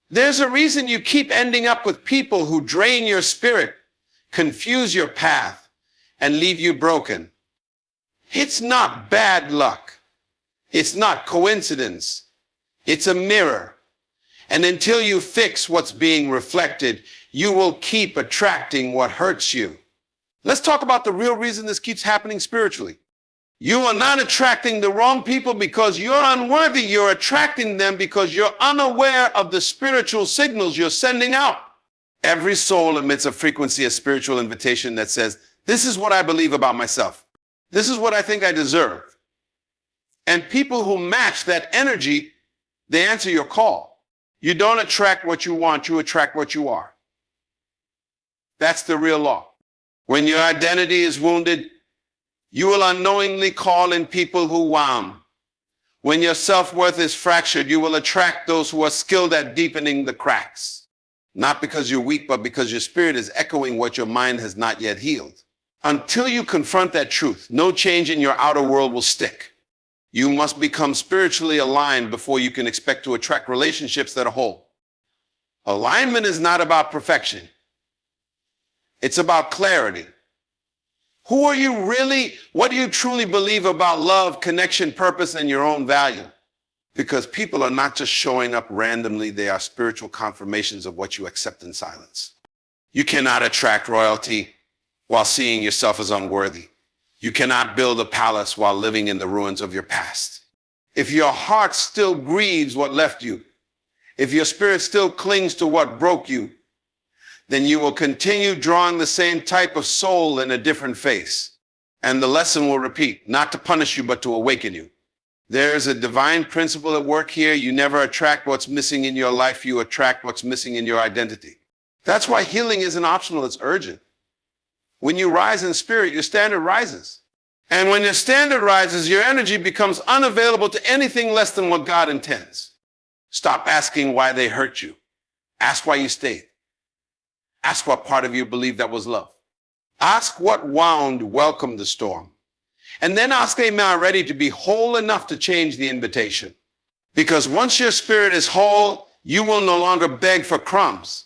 There's a reason you keep ending up with people who drain your spirit, confuse your path, and leave you broken. It's not bad luck. It's not coincidence. It's a mirror. And until you fix what's being reflected, you will keep attracting what hurts you. Let's talk about the real reason this keeps happening spiritually. You are not attracting the wrong people because you're unworthy. You're attracting them because you're unaware of the spiritual signals you're sending out. Every soul emits a frequency, a spiritual invitation that says, this is what I believe about myself. This is what I think I deserve. And people who match that energy, they answer your call. You don't attract what you want, you attract what you are. That's the real law. When your identity is wounded, you will unknowingly call in people who wound. When your self-worth is fractured, you will attract those who are skilled at deepening the cracks. Not because you're weak, but because your spirit is echoing what your mind has not yet healed. Until you confront that truth, no change in your outer world will stick. You must become spiritually aligned before you can expect to attract relationships that are whole. Alignment is not about perfection. It's about clarity. Who are you really? What do you truly believe about love, connection, purpose, and your own value? Because people are not just showing up randomly. They are spiritual confirmations of what you accept in silence. You cannot attract royalty while seeing yourself as unworthy. You cannot build a palace while living in the ruins of your past. If your heart still grieves what left you, if your spirit still clings to what broke you, then you will continue drawing the same type of soul in a different face. And the lesson will repeat, not to punish you, but to awaken you. There's a divine principle at work here. You never attract what's missing in your life. You attract what's missing in your identity. That's why healing isn't optional, it's urgent. When you rise in spirit, your standard rises. And when your standard rises, your energy becomes unavailable to anything less than what God intends. Stop asking why they hurt you. Ask why you stayed. Ask what part of you believed that was love. Ask what wound welcomed the storm. And then ask, am I ready to be whole enough to change the invitation? Because once your spirit is whole, you will no longer beg for crumbs.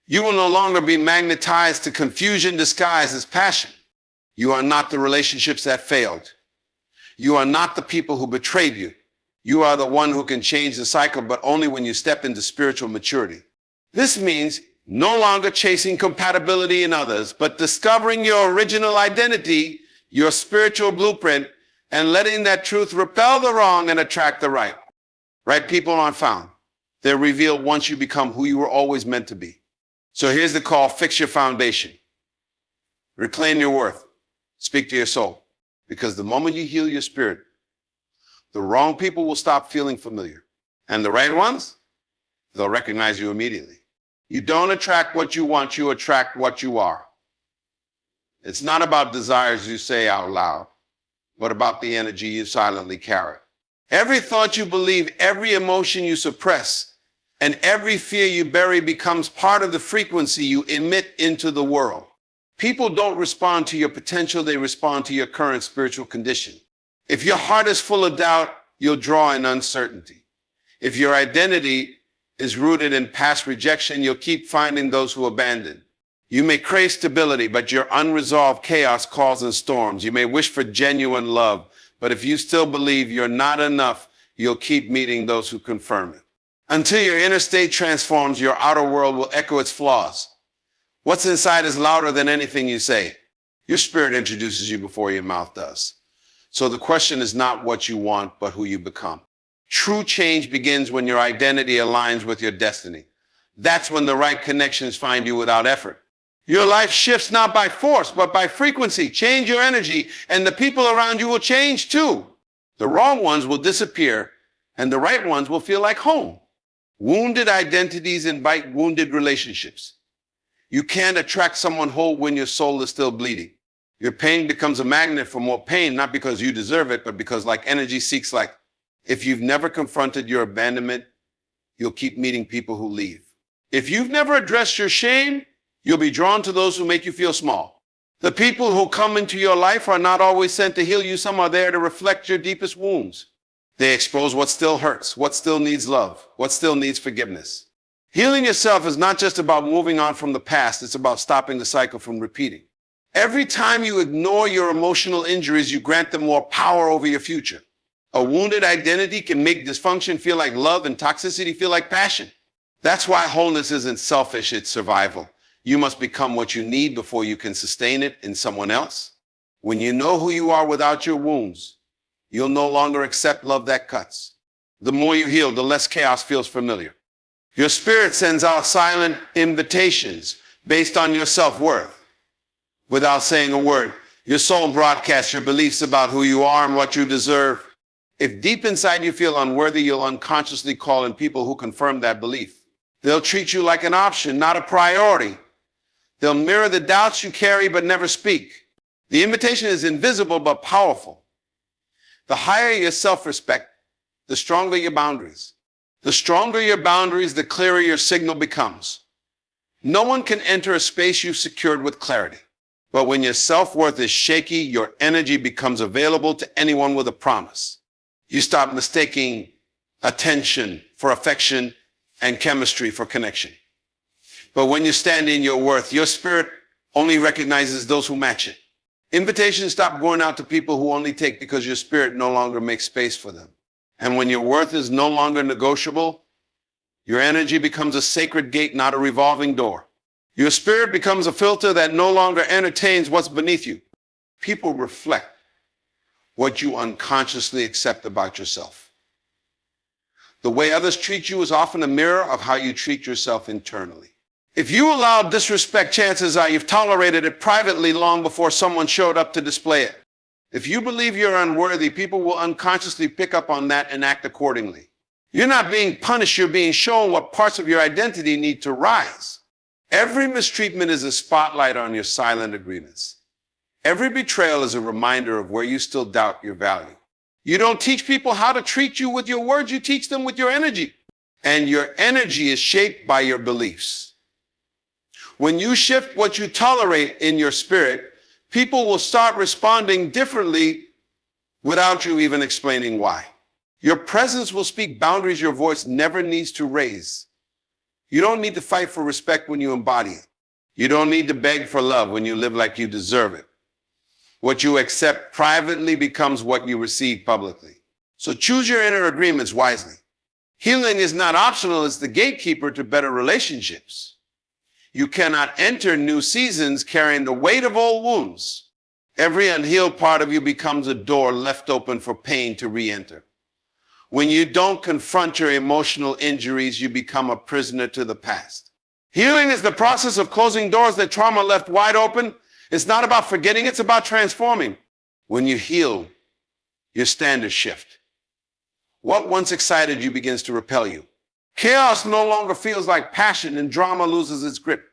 You will no longer be magnetized to confusion disguised as passion. You are not the relationships that failed. You are not the people who betrayed you. You are the one who can change the cycle, but only when you step into spiritual maturity. This means no longer chasing compatibility in others, but discovering your original identity, your spiritual blueprint, and letting that truth repel the wrong and attract the right. Right people aren't found. They're revealed once you become who you were always meant to be. So here's the call: fix your foundation. Reclaim your worth. Speak to your soul. Because the moment you heal your spirit, the wrong people will stop feeling familiar. And the right ones, they'll recognize you immediately. You don't attract what you want, you attract what you are. It's not about desires you say out loud, but about the energy you silently carry. Every thought you believe, every emotion you suppress, and every fear you bury becomes part of the frequency you emit into the world. People don't respond to your potential, they respond to your current spiritual condition. If your heart is full of doubt, you'll draw in uncertainty. If your identity is rooted in past rejection, you'll keep finding those who abandon. You may crave stability, but your unresolved chaos causes storms. You may wish for genuine love, but if you still believe you're not enough, you'll keep meeting those who confirm it. Until your inner state transforms, your outer world will echo its flaws. What's inside is louder than anything you say. Your spirit introduces you before your mouth does. So the question is not what you want, but who you become. True change begins when your identity aligns with your destiny. That's when the right connections find you without effort. Your life shifts not by force, but by frequency. Change your energy, and the people around you will change too. The wrong ones will disappear, and the right ones will feel like home. Wounded identities invite wounded relationships. You can't attract someone whole when your soul is still bleeding. Your pain becomes a magnet for more pain, not because you deserve it, but because like energy seeks like. If you've never confronted your abandonment, you'll keep meeting people who leave. If you've never addressed your shame, you'll be drawn to those who make you feel small. The people who come into your life are not always sent to heal you. Some are there to reflect your deepest wounds. They expose what still hurts, what still needs love, what still needs forgiveness. Healing yourself is not just about moving on from the past. It's about stopping the cycle from repeating. Every time you ignore your emotional injuries, you grant them more power over your future. A wounded identity can make dysfunction feel like love and toxicity feel like passion. That's why wholeness isn't selfish, it's survival. You must become what you need before you can sustain it in someone else. When you know who you are without your wounds, you'll no longer accept love that cuts. The more you heal, the less chaos feels familiar. Your spirit sends out silent invitations based on your self-worth. Without saying a word, your soul broadcasts your beliefs about who you are and what you deserve. If deep inside you feel unworthy, you'll unconsciously call in people who confirm that belief. They'll treat you like an option, not a priority. They'll mirror the doubts you carry but never speak. The invitation is invisible but powerful. The higher your self-respect, the stronger your boundaries. The stronger your boundaries, the clearer your signal becomes. No one can enter a space you've secured with clarity. But when your self-worth is shaky, your energy becomes available to anyone with a promise. You stop mistaking attention for affection and chemistry for connection. But when you stand in your worth, your spirit only recognizes those who match it. Invitations stop going out to people who only take because your spirit no longer makes space for them. And when your worth is no longer negotiable, your energy becomes a sacred gate, not a revolving door. Your spirit becomes a filter that no longer entertains what's beneath you. People reflect what you unconsciously accept about yourself. The way others treat you is often a mirror of how you treat yourself internally. If you allow disrespect, chances are you've tolerated it privately long before someone showed up to display it. If you believe you're unworthy, people will unconsciously pick up on that and act accordingly. You're not being punished, you're being shown what parts of your identity need to rise. Every mistreatment is a spotlight on your silent agreements. Every betrayal is a reminder of where you still doubt your value. You don't teach people how to treat you with your words, you teach them with your energy. And your energy is shaped by your beliefs. When you shift what you tolerate in your spirit, people will start responding differently without you even explaining why. Your presence will speak boundaries your voice never needs to raise. You don't need to fight for respect when you embody it. You don't need to beg for love when you live like you deserve it. What you accept privately becomes what you receive publicly. So choose your inner agreements wisely. Healing is not optional, it's the gatekeeper to better relationships. You cannot enter new seasons carrying the weight of old wounds. Every unhealed part of you becomes a door left open for pain to re-enter. When you don't confront your emotional injuries, you become a prisoner to the past. Healing is the process of closing doors that trauma left wide open. It's not about forgetting, it's about transforming. When you heal, your standards shift. What once excited you begins to repel you. Chaos no longer feels like passion and drama loses its grip.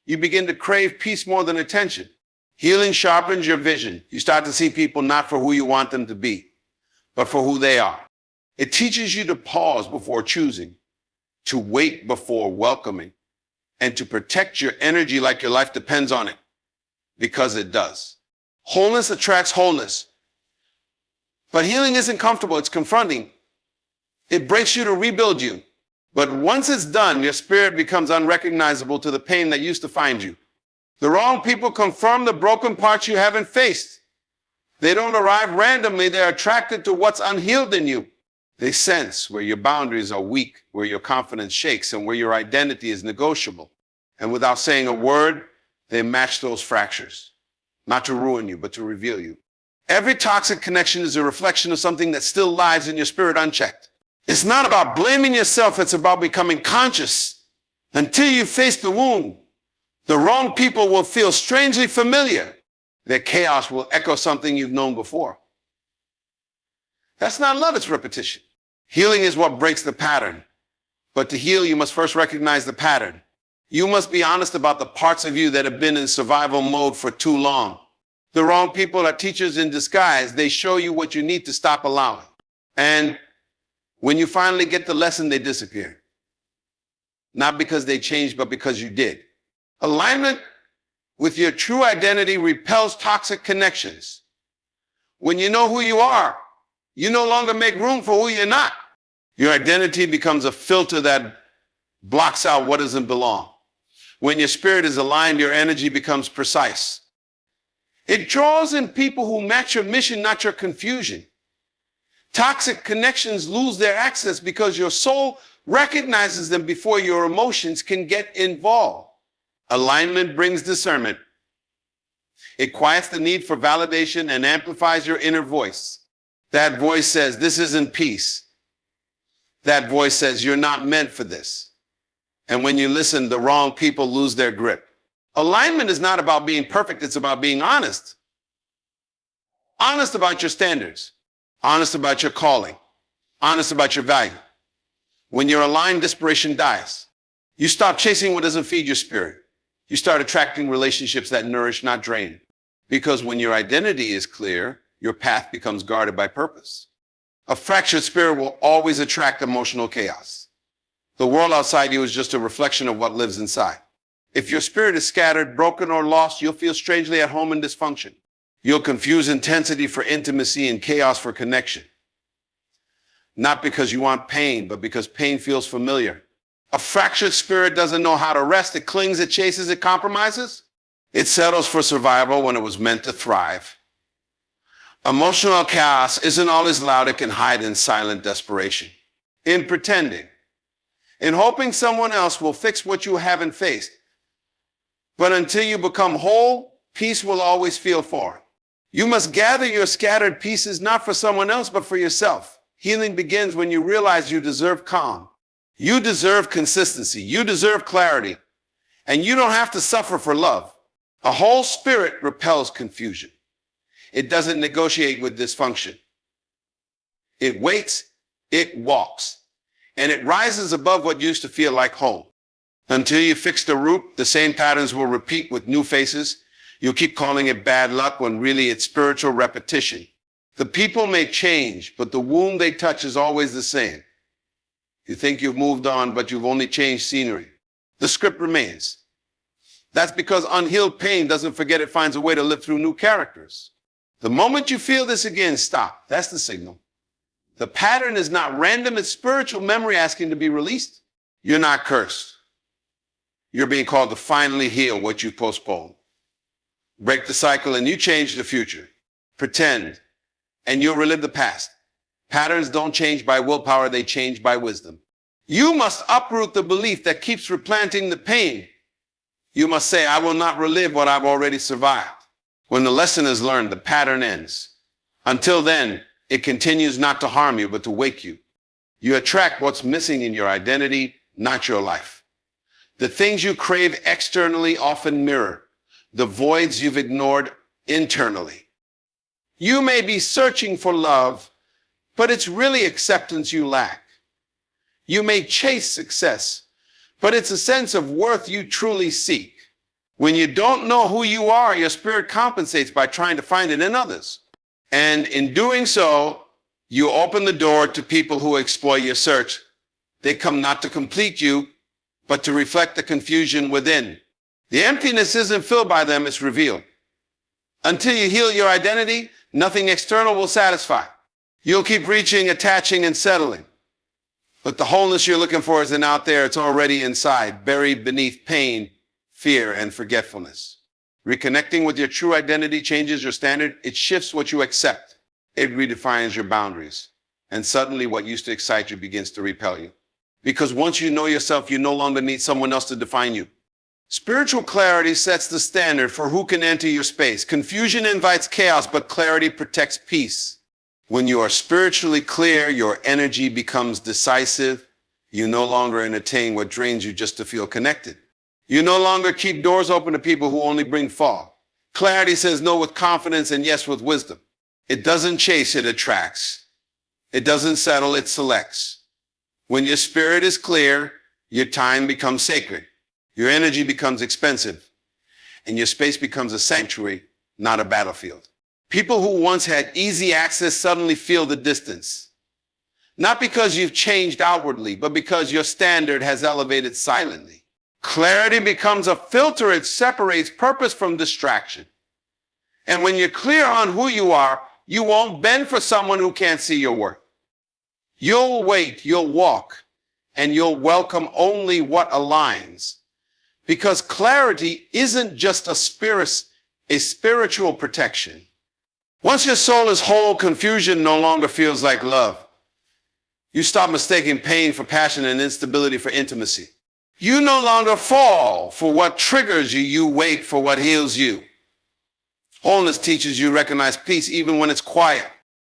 You begin to crave peace more than attention. Healing sharpens your vision. You start to see people not for who you want them to be, but for who they are. It teaches you to pause before choosing, to wait before welcoming, and to protect your energy like your life depends on it, because it does. Wholeness attracts wholeness. But healing isn't comfortable, it's confronting. It breaks you to rebuild you. But once it's done, your spirit becomes unrecognizable to the pain that used to find you. The wrong people confirm the broken parts you haven't faced. They don't arrive randomly, they're attracted to what's unhealed in you. They sense where your boundaries are weak, where your confidence shakes, and where your identity is negotiable. And without saying a word, they match those fractures. Not to ruin you, but to reveal you. Every toxic connection is a reflection of something that still lies in your spirit unchecked. It's not about blaming yourself, it's about becoming conscious. Until you face the wound, the wrong people will feel strangely familiar. Their chaos will echo something you've known before. That's not love, it's repetition. Healing is what breaks the pattern. But to heal, you must first recognize the pattern. You must be honest about the parts of you that have been in survival mode for too long. The wrong people are teachers in disguise. They show you what you need to stop allowing. And when you finally get the lesson, they disappear. Not because they changed, but because you did. Alignment with your true identity repels toxic connections. When you know who you are, you no longer make room for who you're not. Your identity becomes a filter that blocks out what doesn't belong. When your spirit is aligned, your energy becomes precise. It draws in people who match your mission, not your confusion. Toxic connections lose their access because your soul recognizes them before your emotions can get involved. Alignment brings discernment. It quiets the need for validation and amplifies your inner voice. That voice says, this isn't peace. That voice says, you're not meant for this. And when you listen, the wrong people lose their grip. Alignment is not about being perfect. It's about being honest. Honest about your standards. Honest about your calling. Honest about your value. When you're aligned, desperation dies. You stop chasing what doesn't feed your spirit. You start attracting relationships that nourish, not drain. Because when your identity is clear, your path becomes guarded by purpose. A fractured spirit will always attract emotional chaos. The world outside you is just a reflection of what lives inside. If your spirit is scattered, broken, or lost, you'll feel strangely at home in dysfunction. You'll confuse intensity for intimacy and chaos for connection. Not because you want pain, but because pain feels familiar. A fractured spirit doesn't know how to rest. It clings, it chases, it compromises. It settles for survival when it was meant to thrive. Emotional chaos isn't always loud. It can hide in silent desperation, in pretending, in hoping someone else will fix what you haven't faced. But until you become whole, peace will always feel foreign. You must gather your scattered pieces not for someone else, but for yourself. Healing begins when you realize you deserve calm. You deserve consistency. You deserve clarity. And you don't have to suffer for love. A whole spirit repels confusion. It doesn't negotiate with dysfunction. It waits, it walks, and it rises above what used to feel like home. Until you fix the root, the same patterns will repeat with new faces. You'll keep calling it bad luck when really it's spiritual repetition. The people may change, but the wound they touch is always the same. You think you've moved on, but you've only changed scenery. The script remains. That's because unhealed pain doesn't forget, it finds a way to live through new characters. The moment you feel this again, stop. That's the signal. The pattern is not random. It's spiritual memory asking to be released. You're not cursed. You're being called to finally heal what you postponed. Break the cycle and you change the future. Pretend and you'll relive the past. Patterns don't change by willpower. They change by wisdom. You must uproot the belief that keeps replanting the pain. You must say, I will not relive what I've already survived. When the lesson is learned, the pattern ends. Until then, it continues not to harm you, but to wake you. You attract what's missing in your identity, not your life. The things you crave externally often mirror the voids you've ignored internally. You may be searching for love, but it's really acceptance you lack. You may chase success, but it's a sense of worth you truly seek. When you don't know who you are, your spirit compensates by trying to find it in others. And in doing so, you open the door to people who exploit your search. They come not to complete you, but to reflect the confusion within. The emptiness isn't filled by them, it's revealed. Until you heal your identity, nothing external will satisfy. You'll keep reaching, attaching, and settling. But the wholeness you're looking for isn't out there, it's already inside, buried beneath pain, fear, and forgetfulness. Reconnecting with your true identity changes your standard. It shifts what you accept. It redefines your boundaries. And suddenly what used to excite you begins to repel you. Because once you know yourself, you no longer need someone else to define you. Spiritual clarity sets the standard for who can enter your space. Confusion invites chaos, but clarity protects peace. When you are spiritually clear, your energy becomes decisive. You no longer entertain what drains you just to feel connected. You no longer keep doors open to people who only bring fog. Clarity says no with confidence and yes with wisdom. It doesn't chase, it attracts. It doesn't settle, it selects. When your spirit is clear, your time becomes sacred. Your energy becomes expensive. And your space becomes a sanctuary, not a battlefield. People who once had easy access suddenly feel the distance. Not because you've changed outwardly, but because your standard has elevated silently. Clarity becomes a filter. It separates purpose from distraction. And when you're clear on who you are, you won't bend for someone who can't see your worth. You'll wait, you'll walk, and you'll welcome only what aligns. Because clarity isn't just a spiritual protection. Once your soul is whole, confusion no longer feels like love. You stop mistaking pain for passion and instability for intimacy. You no longer fall for what triggers you, you wait for what heals you. Wholeness teaches you to recognize peace even when it's quiet.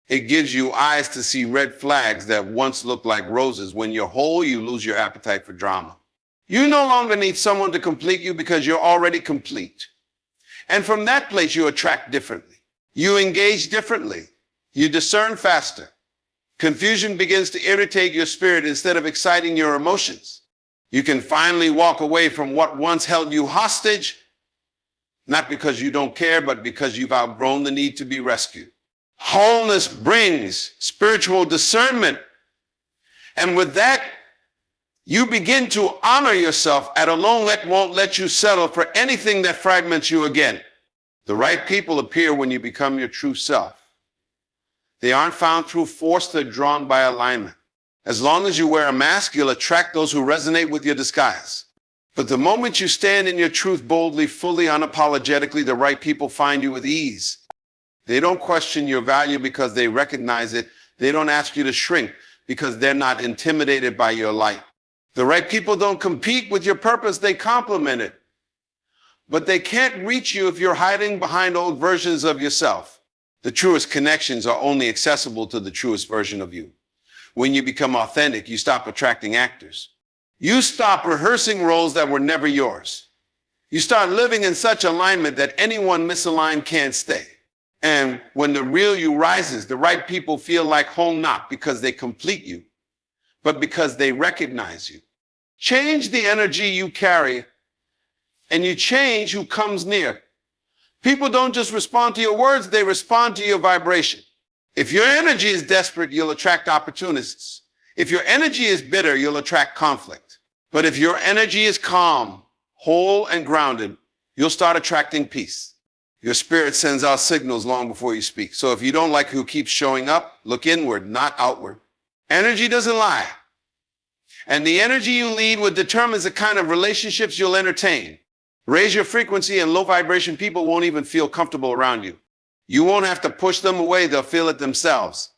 It gives you eyes to see red flags that once looked like roses. When you're whole, you lose your appetite for drama. You no longer need someone to complete you because you're already complete. And from that place, you attract differently. You engage differently. You discern faster. Confusion begins to irritate your spirit instead of exciting your emotions. You can finally walk away from what once held you hostage, not because you don't care, but because you've outgrown the need to be rescued. Wholeness brings spiritual discernment. And with that, you begin to honor yourself and alone won't let you settle for anything that fragments you again. The right people appear when you become your true self. They aren't found through force, they're drawn by alignment. As long as you wear a mask, you'll attract those who resonate with your disguise. But the moment you stand in your truth boldly, fully, unapologetically, the right people find you with ease. They don't question your value because they recognize it. They don't ask you to shrink because they're not intimidated by your light. The right people don't compete with your purpose, they complement it. But they can't reach you if you're hiding behind old versions of yourself. The truest connections are only accessible to the truest version of you. When you become authentic, you stop attracting actors. You stop rehearsing roles that were never yours. You start living in such alignment that anyone misaligned can't stay. And when the real you rises, the right people feel like home, not because they complete you, but because they recognize you. Change the energy you carry, and you change who comes near. People don't just respond to your words, they respond to your vibration. If your energy is desperate, you'll attract opportunists. If your energy is bitter, you'll attract conflict. But if your energy is calm, whole, and grounded, you'll start attracting peace. Your spirit sends out signals long before you speak. So if you don't like who keeps showing up, look inward, not outward. Energy doesn't lie. And the energy you lead with determines the kind of relationships you'll entertain. Raise your frequency and low vibration people won't even feel comfortable around you. You won't have to push them away, they'll feel it themselves.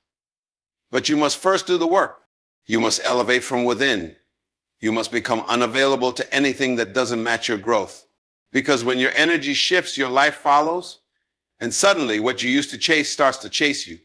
But you must first do the work. You must elevate from within. You must become unavailable to anything that doesn't match your growth. Because when your energy shifts, your life follows, and suddenly what you used to chase starts to chase you.